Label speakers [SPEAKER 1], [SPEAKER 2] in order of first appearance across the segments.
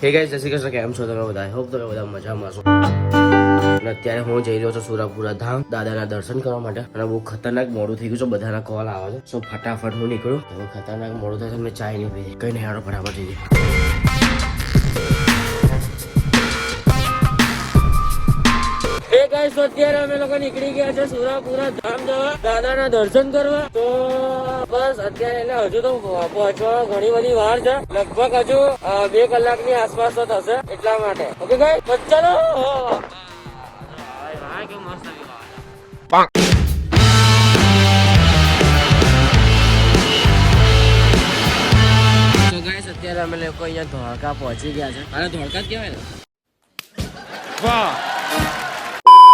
[SPEAKER 1] હે ગાઈસ, જય શ્રી કૃષ્ણ. કેમ છો તમે બધા? હોપ તમે બધા મજામાં છો. અને અત્યારે હું જઈ રહ્યો છું સુરાપુરા ધામ દાદાના દર્શન કરવા માટે. અને બહુ ખતરનાક મોડું થઈ ગયું છે, બધાના કોલ આવે છે. સો ફટાફટ હું નીકળું. બહુ ખતરનાક મોડું થાય છે, મેં ચાય નહીં પીધી. કઈ નહીં, હાડો ફટાફટ જઈએ. અત્યારે અમે લોકો નીકળી ગયા છે સુરાપુરા ધામ જવા, દાદાના દર્શન કરવા. તો બસ અત્યારે એટલે હજુ તો પહોંચવા ઘણી બધી વાર છે. લગભગ હજુ 2 કલાકની આસપાસ તો થશે, એટલા માટે. ઓકે ગાઈસ, તો ચલો. તો ગાઈસ, અત્યારે અમે લોકો અહીંયા ધોળકા પહોંચી ગયા છે. અને ધોળકા જ કહેવાય ને? વાહ.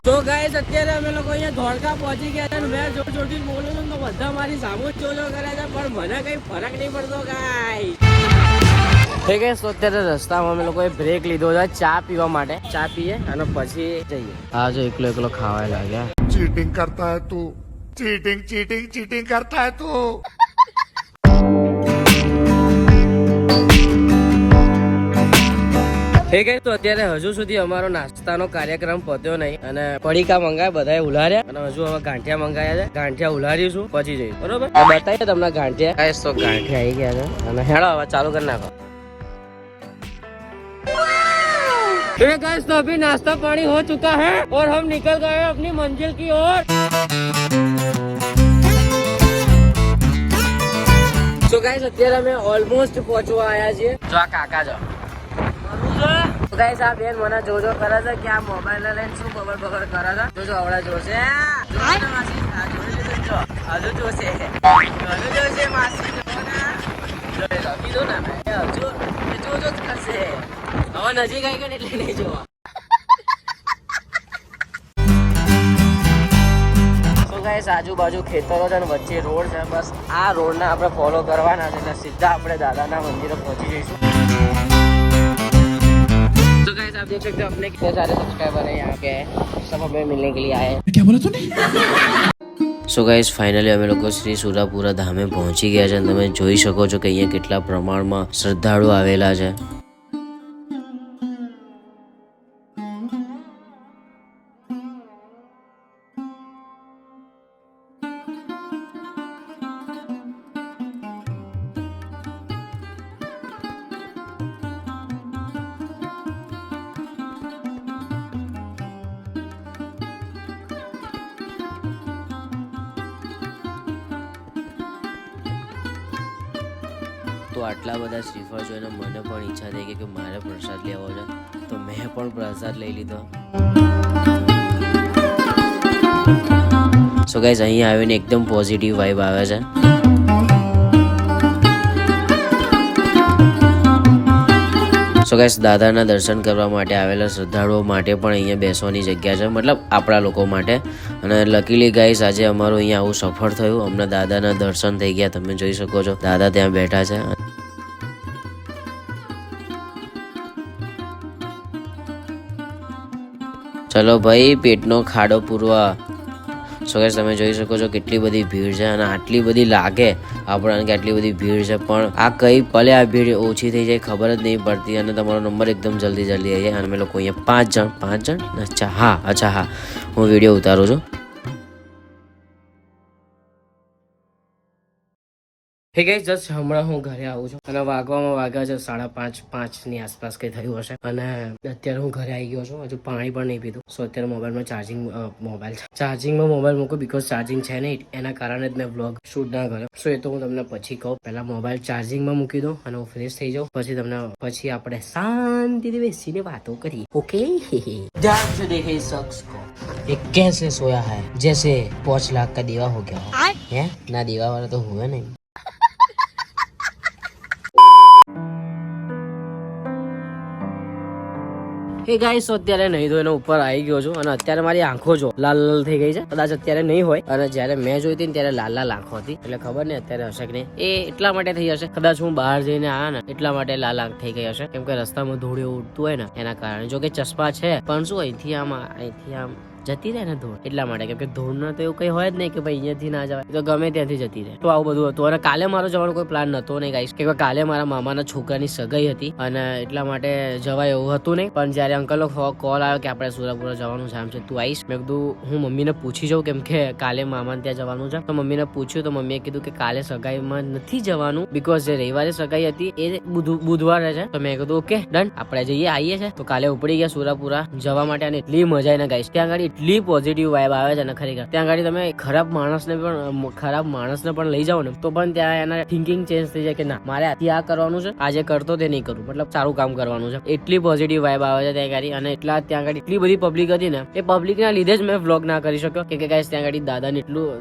[SPEAKER 1] તો ગાઈસ, અત્યારે અમે લોકો અહીંયા ધોળકા પહોંચી ગયા છે. મેં જોર જોરથી બોલું છું તો બધા મારી સામુ જ જોજો કરે છે, પણ મને કઈ ફરક નહીં પડતો ગાઈસ. ઠીક છે. તો અત્યારે રસ્તામાં અમે લોકોએ બ્રેક લીધો છે ચા પીવા માટે. ચા પીએ અને પછી જઈએ. હા, જો એકલો ખાવા લાગ્યા.
[SPEAKER 2] चीटिंग करता है तू, चीटिंग चीटिंग चीटिंग करता है तू.
[SPEAKER 1] તો અત્યારે હજુ સુધી અમારો નાસ્તાનો કાર્યક્રમ પત્યો નહીં. અને પડીકા મંગાયા, બધાએ ઉલાર્યા. અને હજુ હવે ગાંઠિયા મંગાયા છે. ગાંઠિયા ઉલારીશું પછી જઈશું, બરોબર? બતાવીએ તમને ગાંઠિયા. ગાઈસ, તો ગાંઠિયા આવી ગયા છે. અને હેડો હવે ચાલુ કરી નાખો. गाइस, तो अभी नाश्ता पानी हो चुका है और हम निकल गए अपनी मंजिल की ओर. So guys, અત્યારે અમે ઓલમોસ્ટ પહોંચવા આયા છીએ. જો આ કાકા જો. તો ગાઈસ, આ બેન મને જોજો કરે છે કે આ મોબાઈલ લઈને શું બગડ કરે છે. જોજો આવડા જોશે. જોજો માસી, આ જોજો. હજુ જોશે. હજુ જોશે માસી. જોજો કીધું ને મેં. હજુ જોજો જ કરશે. હવે નજીક આવી ગયો એટલે નહીં જોવા. તો ગાઈસ, આજુબાજુ ખેતરો છે અને વચ્ચે રોડ છે. બસ આ રોડને આપણે ફોલો કરવાના છે એટલે સીધા આપણે દાદાના મંદિરે પહોંચી જઈશું. तो गाइस, आप देख सकते हो अपने कितने सारे सब्सक्राइबर हैं यहाँ के. सब हमें मिलने के लिए आए हैं. क्या बोला तूने? સો ગાઈસ, ફાઇનલી અમે લોકો શ્રી સુરાપુરા ધામે પહોંચી ગયા છે. તમે જોઈ શકો છો કે અહીંયા કેટલા પ્રમાણમાં શ્રદ્ધાળુ આવેલા છે. તો આટલા બધા શ્રીફળ જોઈને મને પણ ઈચ્છા થઈ કે મારે પ્રસાદ લેવો છે. તો મેં પણ પ્રસાદ લઈ લીધો. સો ગાઈસ, અહીંયા આવીને એકદમ પોઝિટિવ વાઇબ આવે છે. સો ગાઈસ, દાદાના દર્શન કરવા માટે આવેલા શ્રદ્ધાળુઓ માટે પણ અહીંયા બેસવાની જગ્યા છે, મતલબ આપણા લોકો માટે. અને લકીલી ગાઈસ, આજે અમારું અહીંયા આવું સફળ થયું. અમને દાદાના દર્શન થઈ ગયા. તમે જોઈ શકો છો દાદા ત્યાં બેઠા છે. ચલો ભાઈ, પેટનો ખાડો પૂરવા. સો ગાઈસ, તમે જોઈ શકો છો કેટલી બધી ભીડ છે. અને આટલી બધી લાગે આપણને કે આટલી બધી ભીડ છે, પણ આ કઈ પલે આ ભીડ ઓછી થઈ જાય ખબર જ નહીં પડતી. અને તમારો નંબર એકદમ જલ્દી આવી જાય. અને અમે લોકો અહીંયા 5 જણ. અચ્છા હા, હું વિડીયો ઉતારું છું. હે ગાઈસ, જસ્ટ હમણાં હું ઘરે આવું છું. અને વાગ્યા છે 5:30 ની આસપાસ કઈ થયું હશે. અને અત્યારે હું ઘરે આવી ગયો છું. હજુ પાણી પણ નહીં પીધું. સો અત્યારે મોબાઈલમાં મોબાઈલ મૂકું, બીકોઝ ચાર્જિંગ છે ને, એના કારણે જ મેં વ્લોગ શૂટ ના કર્યો. સો એ તો હું તમને પછી કહું. પહેલા મોબાઈલ ચાર્જિંગમાં મૂકી દઉં અને હું ફ્રેશ થઈ જાઉં. પછી આપણે શાંતિથી બેસીને વાતો કરીએ. ઓકે? ધ્યાન से देखे इस शख्स को, ये कैसे सोया है जैसे 5 लाख का देवा हो गया है ना. देवा वाला तो हुआ नहीं. હે ગાઈસ, તો અત્યારે નહીં ધોઈને ઉપર આવી ગયો છું. અને અત્યારે મારી આંખો જો લાલ થઈ ગઈ છે. કદાચ અત્યારે નહીં હોય. અને જ્યારે મેં જોઈ હતી ને ત્યારે લાલ આંખો હતી. એટલે ખબર નહીં અત્યારે હશે કે નહીં. એ એટલા માટે થઈ હશે. કદાચ હું બહાર જઈને આવ્યા ને એટલા માટે લાલ આંખ થઈ ગઈ હશે. કેમ કે રસ્તામાં ધૂળ ઉડતું હોય ને એના કારણે. જો કે ચશ્મા છે, પણ શું અહીંથી આમ જતી રહે ને ધૂળ એટલા માટે, કેમ કે ધૂળના તો એવું કઈ હોય જ નહીં કે ભાઈ અહીંયાથી ના જવાય, તો ગમે ત્યાંથી જતી રહે. તો આવું બધું હતું. અને કાલે મારો જવાનો કોઈ પ્લાન નતો નહીં ગાઈસ, કે કાલે મારા મામાના છોકરાની સગાઈ હતી અને એટલા માટે જવાય એવું હતું નહીં. પણ જયારે અંકલનો કોલ આવ્યો કે આપણે સુરપુરા જવાનું છે, આમ છે તું આવીશ, મેં કીધું હું મમ્મીને પૂછી જાઉં, કેમ કે કાલે મામાને ત્યાં જવાનું છે. તો મમ્મીને પૂછ્યું તો મમ્મીએ કીધું કે કાલે સગાઈમાં નથી જવાનું, બીકોઝ જે રવિવારે સગાઈ હતી એ બુધવારે છે. તો મેં કીધું ઓકે ડન, આપણે જઈએ આવીએ છે. તો કાલે ઉપડી ગયા સુરપુરા જવા માટે અને એટલી મજા આવી ને ગાઈસ, ત્યાં આગળ એટલી પોઝિટિવ વાઇબ આવે છે ને ખરેખર. ત્યાં આગળ તમે ખરાબ માણસને પણ લઈ જાઓ ને તો પણ ત્યાં એના થિંકિંગ ચેન્જ થઈ જાય કે ના મારે આથી આ કરવાનું છે, આજે કરતો તે નહીં કરું, મતલબ સારું કામ કરવાનું છે. એટલી પોઝિટિવ વાઇબ આવે છે ત્યાં આગળ. અને ત્યાં આગળ એટલી બધી પબ્લિક હતી ને, એ પબ્લિક ના લીધે જ મેં વ્લોગ ના કરી શક્યો, કે ગાઈસ ત્યાં આગળ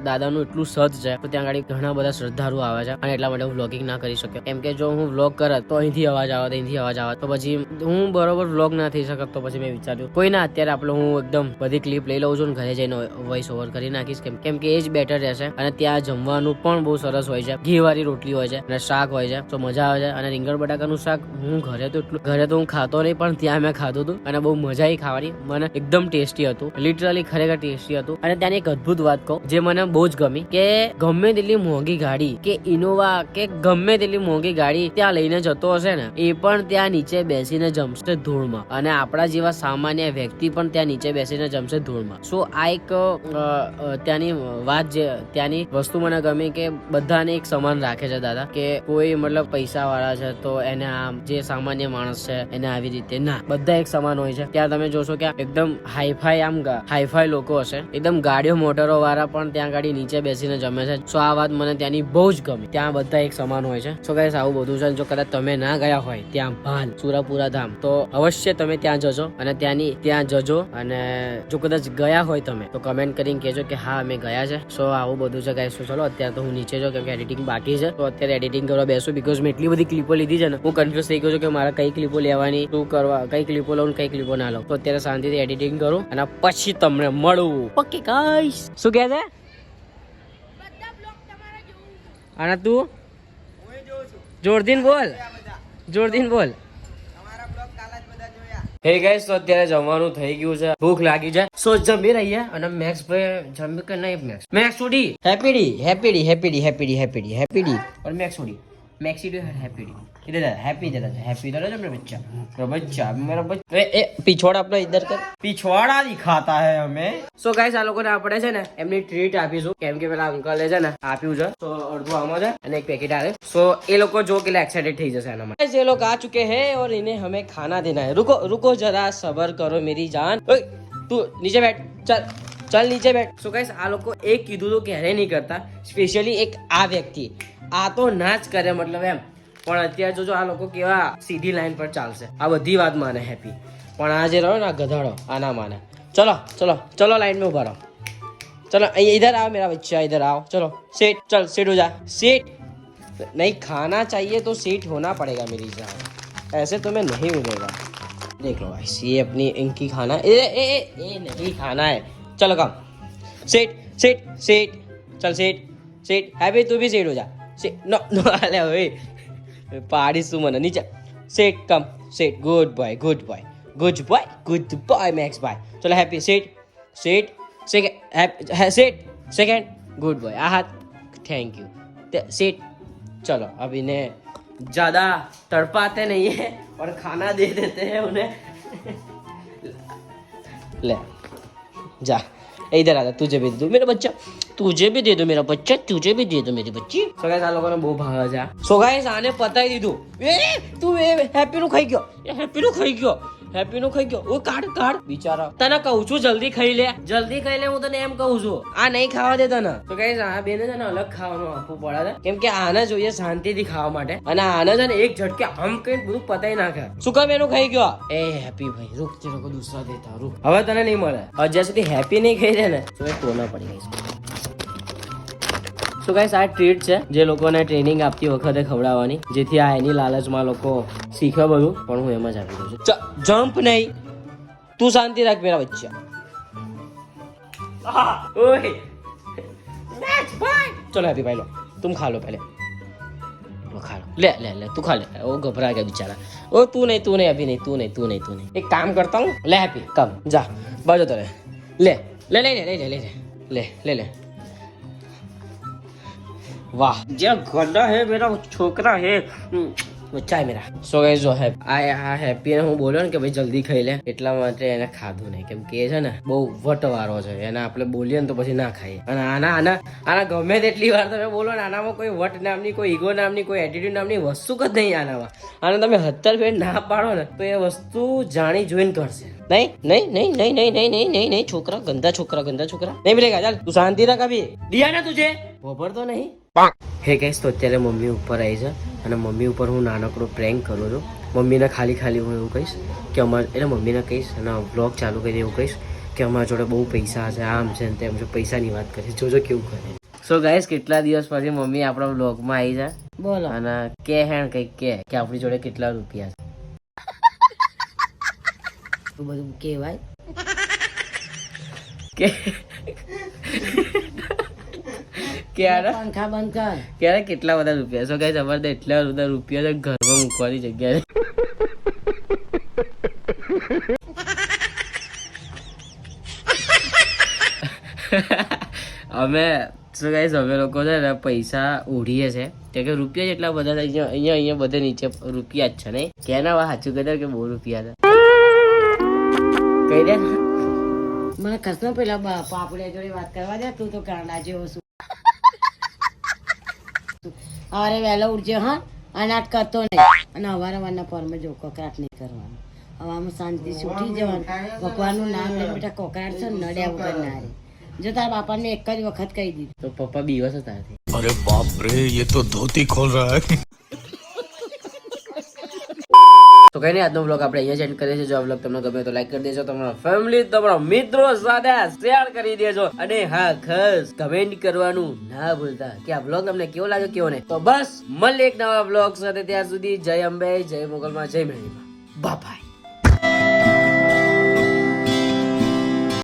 [SPEAKER 1] દાદાનું એટલું સત છે, તો ત્યાં આગળ ઘણા બધા શ્રદ્ધાળુ આવે છે અને એટલા માટે હું વ્લોગિંગ ના કરી શક્યો. કેમ કે જો હું વ્લોગ કરત તો અહીંથી અવાજ આવત, તો પછી હું બરોબર વ્લોગ ના થઈ શકત. તો પછી મેં વિચાર્યું કોઈ ના, અત્યારે આપણે હું એકદમ બધી ક્લિપ લઈ લઉં છું, ઘરે જઈને વોઇસ ઓવર કરી નાખીશ, કેમ કે એ જ બેટર રહેશે. અને ત્યાં જમવાનું પણ બહુ સરસ હોય છે, ઘી વાળી રોટલી હોય છે અને શાક હોય છે, તો મજા આવે છે. અને રીંગણ બટાકાનું શાક હું ઘરે તો હું ખાતો નહીં, પણ ત્યાં મેં ખાધું હતું અને બહુ મજા આવી ખાવાની. મને એકદમ ટેસ્ટી હતું, લિટરલી ખરેખર ટેસ્ટી હતું. અને ત્યાંની એક અદ્ભુત વાત કહું જે મને બહુ જ ગમી, કે ગમે તેટલી મોંઘી ગાડી કે ઇનોવા કે ગમે તેટલી મોંઘી ગાડી ત્યાં લઈને જતો હશે ને, એ પણ ત્યાં નીચે બેસીને જમશે ધૂળમાં. અને આપણા જેવા સામાન્ય વ્યક્તિ પણ ત્યાં નીચે બેસીને જમશે ધૂળમાં. સો આ એક ત્યાંની વાત, જે ત્યાંની વસ્તુ મને ગમી, કે બધાને એક સમાન રાખે છે દાદા, કે કોઈ મતલબ પૈસા વાળા છે તો એને આમ, જે સામાન્ય માણસ છે એને આવી રીતે ના, બધા એક સમાન હોય છે. ત્યાં તમે જોશો કે એકદમ હાઈફાઈ લોકો હશે, એકદમ ગાડીઓ મોટરો વાળા પણ ત્યાં ગાડી નીચે બેસીને જમે છે. સો આ વાત મને ત્યાંની બહુ જ ગમી, ત્યાં બધા એક સમાન હોય છે. સો ગાઈસ આવું બધું છે. જો કદાચ તમે ના ગયા હોય ત્યાં ભાલ સુરપુરા ધામ, તો અવશ્ય તમે ત્યાં જજો અને ત્યાં જજો. અને જો કદાચ ગયા હોય તમે તો કમેન્ટ કરીને કહેજો કે હા અમે ગયા છે. સો આવું બધું છે ગાઈસ. ચલો અત્યારે તો હું નીચે જાઉં, કેમ કે એડિટિંગ બાકી છે, તો અત્યારે એડિટિંગ કરવા બેસું, બીકોઝ મેં એટલી બધી ક્લિપો લીધી છે ને, હું કન્ફ્યુઝ થઈ ગયો છું કે મારે કઈ ક્લિપો લેવાની, શું કરવા, કઈ ક્લિપો લઉં, કઈ ક્લિપો ના લઉં. તો અત્યારે શાંતિથી એડિટિંગ કરું અને પછી તમને મળું. ઓકે ગાઈસ, શું કહે છે? અને તું જોરદીન બોલ. હે ગાઈસ, તો અત્યારે જમવાનું થઈ ગયું છે, ભૂખ લાગી છે, સો જમી રહીએ. અને મેક્સ ભાઈ જમી કે નહીં? મેક્સ ઉડી હેપીડી और मैक्स उड़ी मैक्सी हैप्पी इधर हैप्पी इधर बच्चा मेरा बच्चा ए पिछवाड़ा अपना इधर कर, पिछवाड़ा दिखाता है हमें. સો ગાઈસ આ લોકોને આપણે છે ને એમની ટ્રીટ આપીશું, કેમ કે પેલા અંકલે છે ને આપ્યું છે, તો અડધું આમાં છે અને એક પેકેટ આવે. સો એ લોકો જો કેટલા એક્સાઇટેડ થઈ જશે એના માટે. ये लोग आ चुके हैं और इन्हें हमें खाना देना है. रुको जरा सबर करो मेरी जान. તું નીચે બેઠ, चल नीचे बैठ. સો ગાઈસ આ લોકો એક કીધું તો ક્યારે નહીં કરતા, સ્પેશિયલી એક આ વ્યક્તિ, આ તો ના જ કરે મતલબ એમ. પણ અત્યારે જોજો આ લોકો કેવા સીધી લાઈન પર ચાલશે, આ બધી વાત માને હેપી. પણ આ જે રહ્યો ને આ ગધાડો આ ના માને. चलो लाइन में उभा रहो. चलो इधर आओ मेरा बच्चा, इधर आओ. चलो सीट हो जा. सीट नहीं खाना चाहिए तो सीट होना पड़ेगा मेरी जान, ऐसे तो मैं नहीं मिलेगा. देख लो भाई, ये अपनी इनकी खाना ए नहीं खाना है. चलो कम सीट चल सीट हैप्पी तू भी सीट हो जा. नो अरे ओए पहाड़ी सुमन नीचे. Seat come seat. Good boy Max भाई. चलो happy seat second good boy. आ हाथ थैंक यू. सीट. चलो अब इन्हें ज्यादा तड़पाते नहीं है और खाना दे देते हैं उन्हें. ले जा इधर आ जा, तुझे भी दे दो मेरा बच्चा, तुझे भी दे दो मेरा बच्चा, तुझे भी दे दो मेरी बच्ची. સો ગાઈસ આ લોકોને બહુ ભાવે છે. સો ગાઈસ આને પતાઈ દીધું. તું હેપી નું ખાઈ ગયો, હેપી નું ખાઈ ગયો. ઓ કાઢ બિચારા, તને કહું છું જલ્દી ખાઈ લે, હું તને એમ કહું છું. આ નહીં ખાવા દે તને. તો ગાઈસ આ બેને છે ને અલગ ખાવાનું આપવું પડે છે, કેમ કે આને જોઈએ શાંતિથી ખાવા માટે, અને આને છે ને એક ઝટકે આમ કઈ બધું પતાઈ નાખે. શું કામ એનું ખાઈ ગયો? એ હેપી ભાઈ રૂક, તેરે કો દૂસરા દેતા રૂક. હવે તને નહીં મળે, જ્યાં સુધી હેપી નહીં ખાઈ દે ને તો એ ટોના પડી ગઈ. સો ગાઈસ આ ટ્રીટ છે જે લોકોને ટ્રેનિંગ આપતી વખતે ખવડાવવાની, જેથી આ એની લાલચમાં લોકો શીખે બધું, પણ હું એમ જ આપી દઉં છું. જમ્પ નહીં, તું શાંતિ રાખ મેરા બચ્ચા. ओए चलो हैप्पी भाई लो, तुम खा लो पहले, वो खा लो. ले तू खा ले. वो घबरा गया बेचारा. ओ तू नहीं अभी नहीं, तू नहीं. एक काम करता हूँ, ले हैप्पी कम जा बाजू तो ले ले ले ले ले ले ले ले ले ले वाह जो गंदा है मेरा छोकरा है બચ્ચા મેરા સો ગાઈસ જો હે આ હેપી ને હું બોલ્યો ને કે ભાઈ જલ્દી ખાઈ લે એટલા માટે એને ખાધું નહીં કેમ કે એ છે ને બહુ વટવારો છે એને આપણે બોલીએ ને તો પછી ના ખાઈએ અને આના ગમે તેટલી વાર તમે બોલો ને આનામાં કોઈ વટ નામની કોઈ ઈગો નામની કોઈ એટીટ્યુડ નામની વસ્તુ જ નહીં આનામાં અને તમે 70 ફેર ના પાડો ને તો એ વસ્તુ જાણી જોઈને કરશે નહીં નહીં નહીં નહીં નહીં નહીં નહીં નહીં નહીં છોકરા ગંદા નહીં મિલેગા ચાલ તું શાંતિ રાખ અભી દિયા ના તુજે ખબર તો નહીં હે ગાઈસ તો અત્યારે મમ્મી ઉપર આવી છે અને મમ્મી ઉપર હું નાનકડો પ્રેન્ક કરું છું મમ્મીને ખાલી હું એવું કહીશ કે એટલે મમ્મીને કહીશ અને વ્લોગ ચાલુ કરીને એવું કહીશ કે અમારા જોડે બહુ પૈસા છે આમ છે ને તેમ છે પૈસાની વાત કરીશ જોજો કેવું કરે સો ગાઈસ કેટલા દિવસ પછી મમ્મી આપણા વ્લોગમાં આવી છે બોલો અને કે કંઈક કે આપણી જોડે કેટલા રૂપિયા છે બધું કહેવાય કે પંખા બંધ કર ક્યારે કેટલા બધા રૂપિયા સો ગાઈસ અમારે તો એટલા બધા રૂપિયા છે ઘરમાં મૂકવાની જગ્યાએ અમે સો ગાઈસ અમે લોકો છે ને પૈસા ઓઢીએ છે કે રૂપિયા જેટલા બધા અહીંયા બધે નીચે રૂપિયા જ છે નહીં કેના વા સાચું કહેતા કે બહુ રૂપિયા હતા કહી દે મને કસનો પેલા પાપડે જોડે વાત કરવા દે તું તો કાંડા જેવો છું અરે વહેલો ઉઠજે હા અનાટ કરતો નહીં અને અવારવારના પરમાં જો કોકરાટ નહીં કરવાનું હવામાં શાંતિ ઉઠી જવાનું ભગવાનનું નામ લઈને બેટા કોકરાટ છે નડ્યા વગર ના રે જો તારા બાપાને એક જ વખત કહી દીધું તો પપ્પા બીવસ હતા
[SPEAKER 2] अरे बाप रे ये तो धोती खोल रहा है
[SPEAKER 1] તો કઈ નહીં આજનો બ્લોગ આપણે અહીંયા જ એન્ડ કરીએ છીએ જો આ બ્લોગ તમને ગમે તો લાઈક કરી દેજો તમારા ફેમિલી તમારા મિત્રો સાથે શેર કરી દેજો અને હા ખાસ કમેન્ટ કરવાનું ના ભૂલતા કે આ બ્લોગ તમને કેવો લાગ્યો કેવો નહીં તો બસ મળીએ એક નવા બ્લોગ સાથે ત્યાં સુધી જય અંબે જય મોગલમાં જય મેળીમાં બાય